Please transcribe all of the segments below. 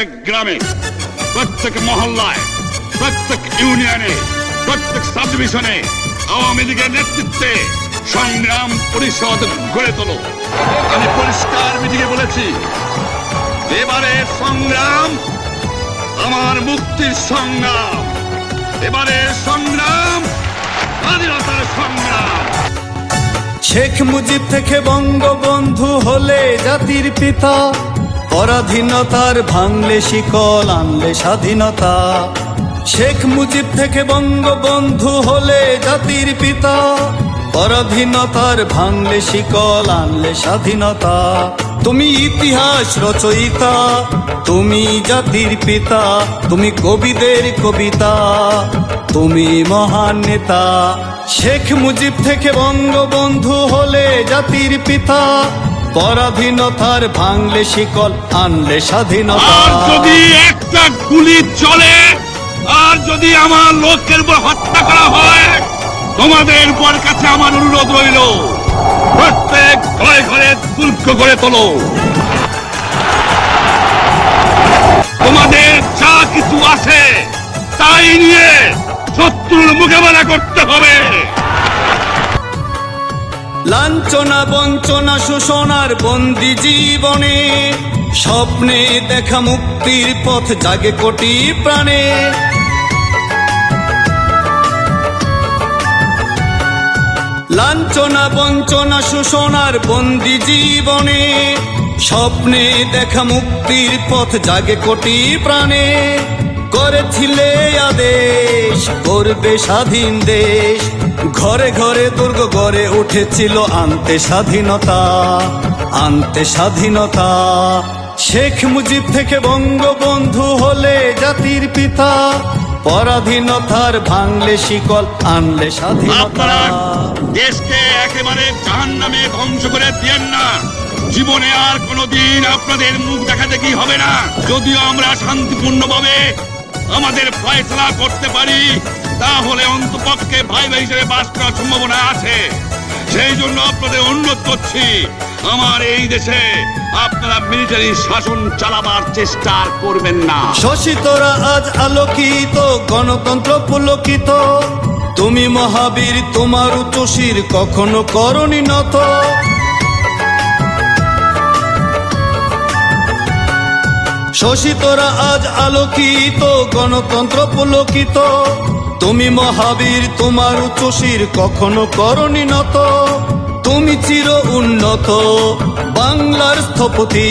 প্রত্যেক গ্রামে, প্রত্যেক মহল্লায়, প্রত্যেক ইউনিয়নে, প্রত্যেক সাব ডিভিশনে আওয়ামী লীগের নেতৃত্বে সংগ্রাম পরিষদ গড়ে তোলো। আমি পরিষ্কার মিটিংয়ে বলেছি, এবারের সংগ্রাম আমার মুক্তির সংগ্রাম, এবারের সংগ্রাম স্বাধীনতার সংগ্রাম। শেখ মুজিব থেকে বঙ্গবন্ধু হলে জাতির পিতা, পরাধীনতার ভাঙলে শিকল আনলে স্বাধীনতা। শেখ মুজিব থেকে বঙ্গবন্ধু হলে জাতির পিতা, পরাধীনতার ভাঙলে শিকল আনলে স্বাধীনতা। তুমি ইতিহাস রচয়িতা, তুমি জাতির পিতা, তুমি কবিদের কবিতা, তুমি মহান নেতা। শেখ মুজিব থেকে বঙ্গবন্ধু হলে জাতির পিতা, পরাধীনতার ভাঙলে শিকল আনলে স্বাধীনতা। আর যদি একটা গুলি চলে, আর যদি আমার লোকের উপর হত্যা করা হয়, তোমাদের উপর কাছে আমার অনুরোধ রইল, প্রত্যেক ঘরে ঘরে দুর্গ গড়ে তোলো। তোমাদের যা কিছু আছে তাই নিয়ে শত্রুর মোকাবেলা করতে হবে। লাঞ্ছনা বঞ্চনা শোষণার বন্দি জীবনে, স্বপ্নে দেখা মুক্তির পথ জাগে কোটি প্রাণে। লাঞ্ছনা বঞ্চনা শোষণার বন্দি জীবনে, স্বপ্নে দেখা মুক্তির পথ জাগে কোটি প্রাণে। করেছিলে আদেশ করবে স্বাধীন দেশ, ঘরে ঘরে দুর্গ গড়ে উঠেছিল আনতে স্বাধীনতা, আনতে স্বাধীনতা। শেখ মুজিব থেকে বঙ্গবন্ধু হলে জাতির পিতা, পরাধীনতার ভাঙলে শিকল আনলে স্বাধীনতা। দেশকে একেবারে জাহান্নামে ধ্বংস করে দিয়েন না। জীবনে আর কোনোদিন আপনাদের মুখ দেখা দেখি হবে না। যদিও আমরা শান্তিপূর্ণভাবে আমাদের ফয়সালা করতে পারি, তাহলে অন্তপক্ষে ভাই ভাই হিসেবে বাস করার সম্ভাবনা আছে। সেই জন্য আপনাদের অনুরোধ করছি, আমার এই দেশে আপনারা মিলিটারি শাসন চালাবার চেষ্টা করবেন না। শোষিতরা আজ আলোকিত, গণতন্ত্র পুলকিত, তুমি মহাবীর, তোমার উচ্চশির কখনো করনি নত। শোষিতরা আজ আলোকিত, গণতন্ত্র পুলকিত, তুমি মহাবীর, তোমার উচ্চশির কখনো করনি নত। তুমি চির উন্নত বাংলার স্থপতি,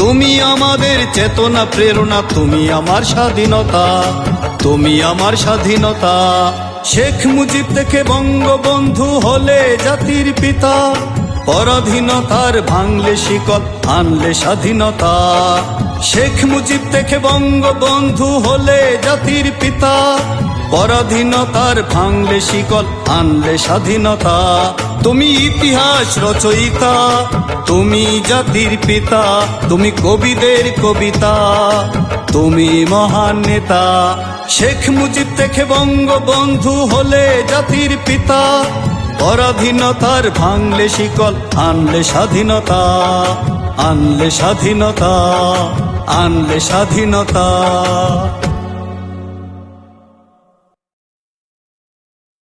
তুমি আমাদের চেতনা প্রেরণা, তুমি আমার স্বাধীনতা, তুমি আমার স্বাধীনতা। শেখ মুজিব থেকে বঙ্গবন্ধু হলে জাতির পিতা, পরাধীনতার ভাঙলে শিকল আনলে স্বাধীনতা। শেখ মুজিব থেকে বঙ্গবন্ধু হলে জাতির পিতা, পরাধীনতার ভাঙলে শিকল আনলে স্বাধীনতা। তুমি ইতিহাস রচয়িতা, তুমি জাতির পিতা, তুমি কবিদের কবিতা, তুমি মহান নেতা। শেখ মুজিব থেকে বঙ্গবন্ধু হলে জাতির পিতা, পরাধীনতার ভাঙলে শিকল আনলে স্বাধীনতা, আনলে স্বাধীনতা, আনলে স্বাধীনতা।